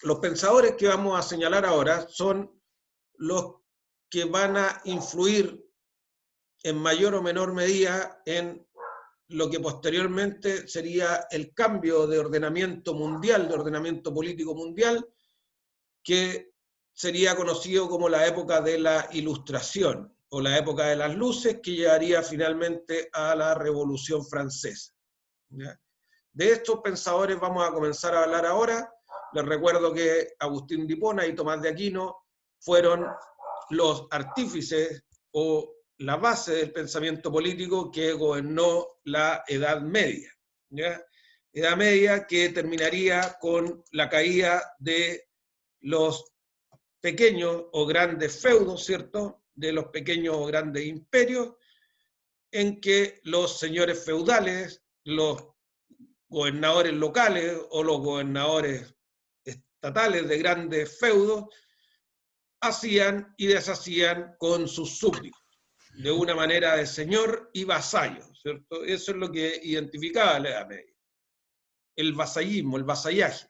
Los pensadores que vamos a señalar ahora son los que van a influir en mayor o menor medida en lo que posteriormente sería el cambio de ordenamiento mundial, de ordenamiento político mundial, que sería conocido como la época de la Ilustración, o la época de las luces, que llevaría finalmente a la Revolución Francesa. ¿Ya? De estos pensadores vamos a comenzar a hablar ahora. Les recuerdo que Agustín de Hipona y Tomás de Aquino fueron los artífices o la base del pensamiento político que gobernó la Edad Media. ¿Ya? Edad Media que terminaría con la caída de los pequeños o grandes feudos, ¿cierto? De los pequeños o grandes imperios, en que los señores feudales, los gobernadores locales o los gobernadores estatales de grandes feudos, hacían y deshacían con sus súbditos, de una manera de señor y vasallo, ¿cierto? Eso es lo que identificaba la Edad Media. El vasallismo, el vasallaje.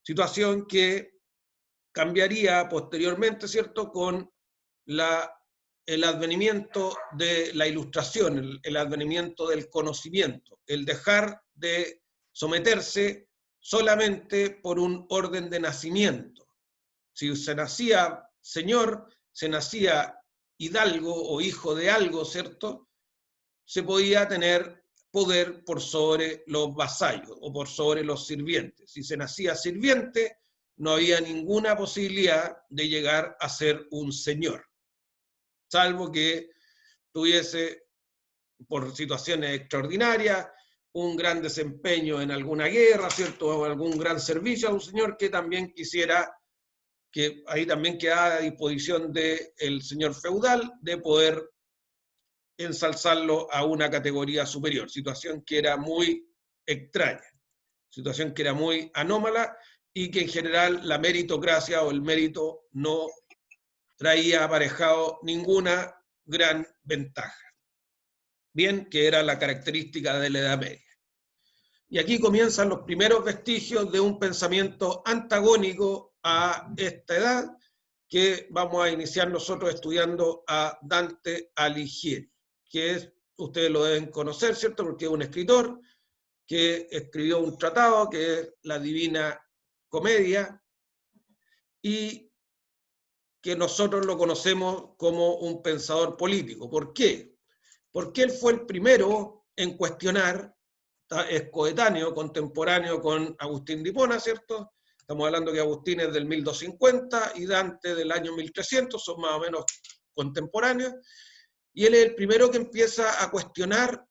Situación que cambiaría posteriormente, ¿cierto?, con el advenimiento de la ilustración, el advenimiento del conocimiento, el dejar de someterse solamente por un orden de nacimiento. Si se nacía señor, se nacía hidalgo o hijo de algo, ¿cierto?, se podía tener poder por sobre los vasallos o por sobre los sirvientes. Si se nacía sirviente, no había ninguna posibilidad de llegar a ser un señor, salvo que tuviese, por situaciones extraordinarias, un gran desempeño en alguna guerra, ¿cierto?, o algún gran servicio a un señor que también quisiera, que ahí también quedaba a disposición del señor feudal de poder ensalzarlo a una categoría superior, situación que era muy extraña, situación que era muy anómala y que en general la meritocracia o el mérito no traía aparejado ninguna gran ventaja. Bien, que era la característica de la Edad Media. Y aquí comienzan los primeros vestigios de un pensamiento antagónico a esta edad, que vamos a iniciar nosotros estudiando a Dante Alighieri, que es, ustedes lo deben conocer, ¿cierto?, porque es un escritor que escribió un tratado que es la Divina Comedia, y que nosotros lo conocemos como un pensador político. ¿Por qué? Porque él fue el primero en cuestionar, es coetáneo, contemporáneo con Agustín de Hipona, ¿cierto? Estamos hablando que Agustín es del 1250 y Dante del año 1300, son más o menos contemporáneos, y él es el primero que empieza a cuestionar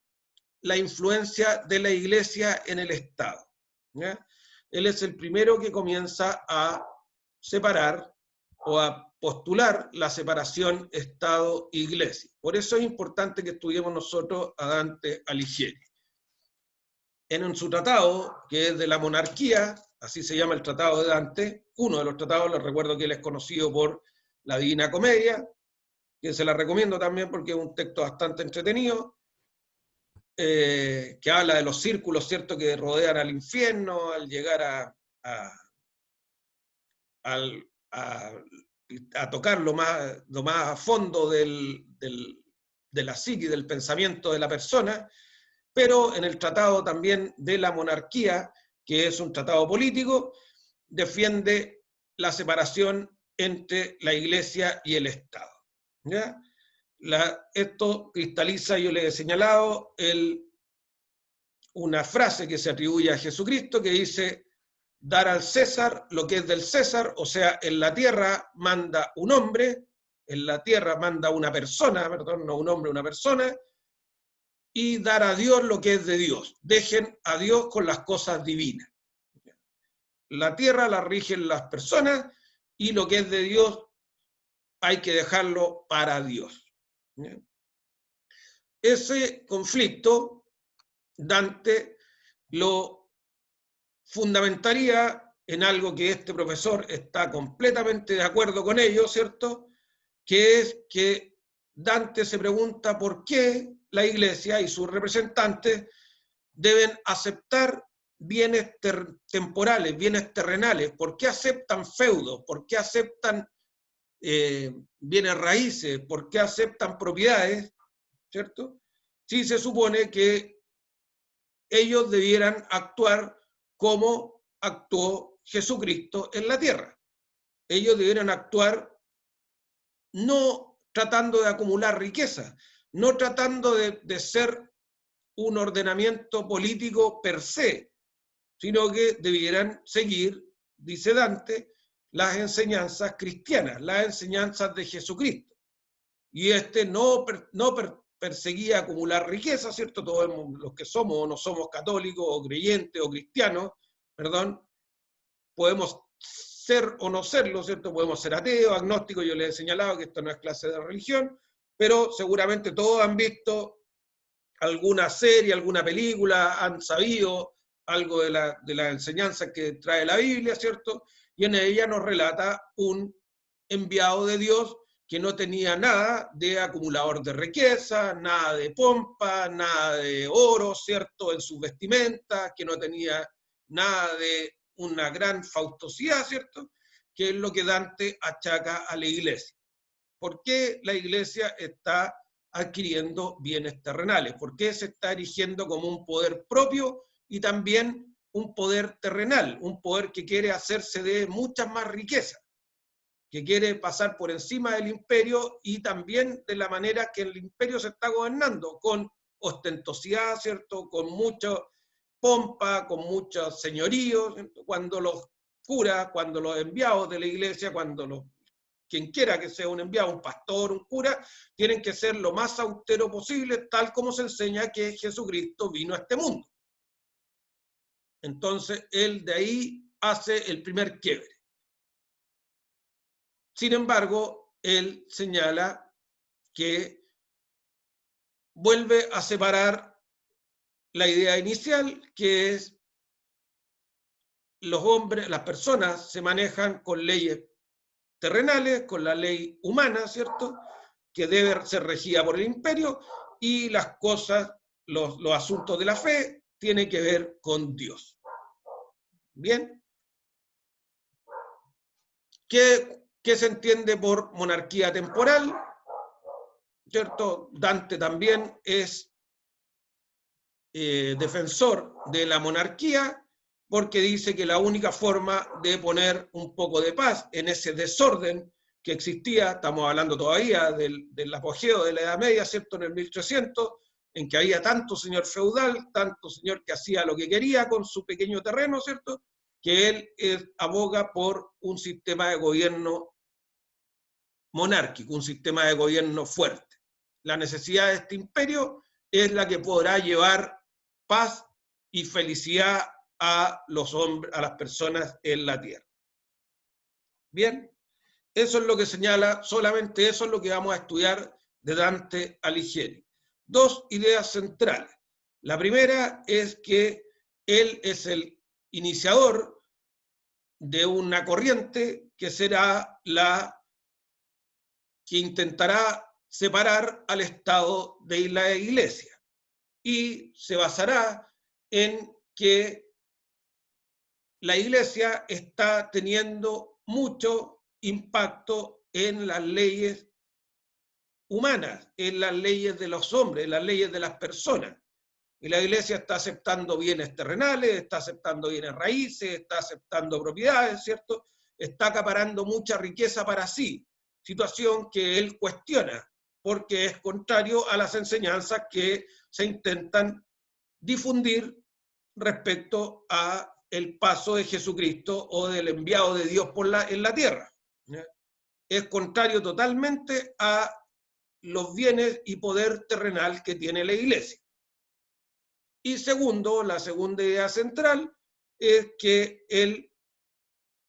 la influencia de la Iglesia en el Estado. ¿Ya? Él es el primero que comienza a separar o a postular la separación Estado-Iglesia. Por eso es importante que estudiemos nosotros a Dante Alighieri. En su tratado, que es de la monarquía, así se llama el tratado de Dante, uno de los tratados, les recuerdo que él es conocido por la Divina Comedia, que se la recomiendo también porque es un texto bastante entretenido, que habla de los círculos, ¿cierto?, que rodean al infierno, al llegar a tocar lo más a fondo de la psique, del pensamiento de la persona, pero en el tratado también de la monarquía, que es un tratado político, defiende la separación entre la Iglesia y el Estado. ¿Ya? Esto cristaliza, yo le he señalado, una frase que se atribuye a Jesucristo que dice: dar al César lo que es del César, o sea, en la tierra manda un hombre, en la tierra manda una persona, perdón, no un hombre, una persona, y dar a Dios lo que es de Dios. Dejen a Dios con las cosas divinas. La tierra la rigen las personas y lo que es de Dios hay que dejarlo para Dios. Ese conflicto Dante lo fundamentaría en algo que este profesor está completamente de acuerdo con ello, ¿cierto? Que es que Dante se pregunta por qué la Iglesia y sus representantes deben aceptar bienes temporales, bienes terrenales? ¿Por qué aceptan feudos? ¿Por qué aceptan bienes raíces? ¿Por qué aceptan propiedades? ¿Cierto? Si se supone que ellos debieran actuar como actuó Jesucristo en la tierra. Ellos debieran actuar no tratando de acumular riqueza, no tratando de ser un ordenamiento político per se, sino que debieran seguir, dice Dante, las enseñanzas cristianas, las enseñanzas de Jesucristo. Y no perseguía acumular riqueza, ¿cierto? Todos los que somos o no somos católicos o creyentes o cristianos, perdón, podemos ser o no serlo, ¿cierto? Podemos ser ateos, agnósticos, yo les he señalado que esto no es clase de religión, pero seguramente todos han visto alguna serie, alguna película, han sabido algo de la enseñanza que trae la Biblia, ¿cierto? Y en ella nos relata un enviado de Dios que no tenía nada de acumulador de riqueza, nada de pompa, nada de oro, ¿cierto?, en sus vestimentas, que no tenía nada de una gran faustosidad, ¿cierto?, que es lo que Dante achaca a la iglesia. ¿Por qué la iglesia está adquiriendo bienes terrenales? ¿Por qué se está erigiendo como un poder propio y también un poder terrenal, un poder que quiere hacerse de muchas más riquezas, que quiere pasar por encima del imperio y también de la manera que el imperio se está gobernando, con ostentosidad, ¿cierto?, con mucha pompa, con muchos señoríos, cuando los curas, cuando los enviados de la iglesia, quien quiera que sea un enviado, un pastor, un cura, tienen que ser lo más austero posible, tal como se enseña que Jesucristo vino a este mundo. Entonces, él de ahí hace el primer quiebre. Sin embargo, él señala que vuelve a separar la idea inicial, que es los hombres, las personas se manejan con leyes terrenales, con la ley humana, ¿cierto?, que debe ser regida por el imperio, y las cosas, los asuntos de la fe, tienen que ver con Dios. Bien. ¿Qué se entiende por monarquía temporal? ¿Cierto? Dante también es defensor de la monarquía, porque dice que la única forma de poner un poco de paz en ese desorden que existía, estamos hablando todavía del apogeo de la Edad Media, ¿cierto?, en el 1300, en que había tanto señor feudal, tanto señor que hacía lo que quería con su pequeño terreno, ¿cierto?, que él aboga por un sistema de gobierno monárquico, un sistema de gobierno fuerte. La necesidad de este imperio es la que podrá llevar paz y felicidad a los hombres, a las personas en la tierra. Bien, eso es lo que señala, solamente eso es lo que vamos a estudiar de Dante Alighieri. Dos ideas centrales. La primera es que él es el iniciador de una corriente que será la que intentará separar al Estado de la Iglesia y se basará en que la Iglesia está teniendo mucho impacto en las leyes humanas, en las leyes de los hombres, en las leyes de las personas. Y la Iglesia está aceptando bienes terrenales, está aceptando bienes raíces, está aceptando propiedades, ¿cierto? Está acaparando mucha riqueza para sí, situación que él cuestiona, porque es contrario a las enseñanzas que se intentan difundir respecto a el paso de Jesucristo o del enviado de Dios en la tierra. Es contrario totalmente a los bienes y poder terrenal que tiene la Iglesia. Y segundo, la segunda idea central es que él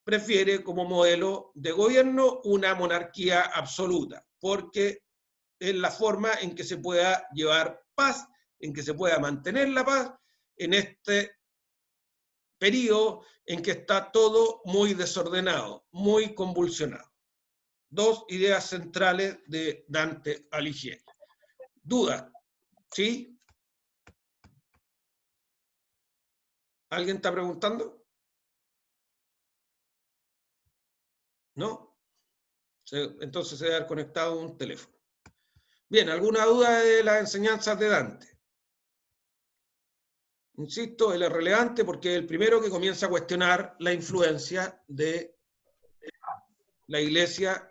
prefiere como modelo de gobierno una monarquía absoluta, porque es la forma en que se pueda llevar paz, en que se pueda mantener la paz en este periodo en que está todo muy desordenado, muy convulsionado. Dos ideas centrales de Dante Alighieri. ¿Duda? ¿Sí? ¿Alguien está preguntando? ¿No? Entonces se debe haber conectado un teléfono. Bien, ¿alguna duda de las enseñanzas de Dante? Insisto, él es relevante porque es el primero que comienza a cuestionar la influencia de la Iglesia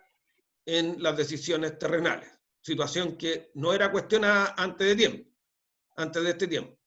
en las decisiones terrenales, situación que no era cuestionada antes de este tiempo.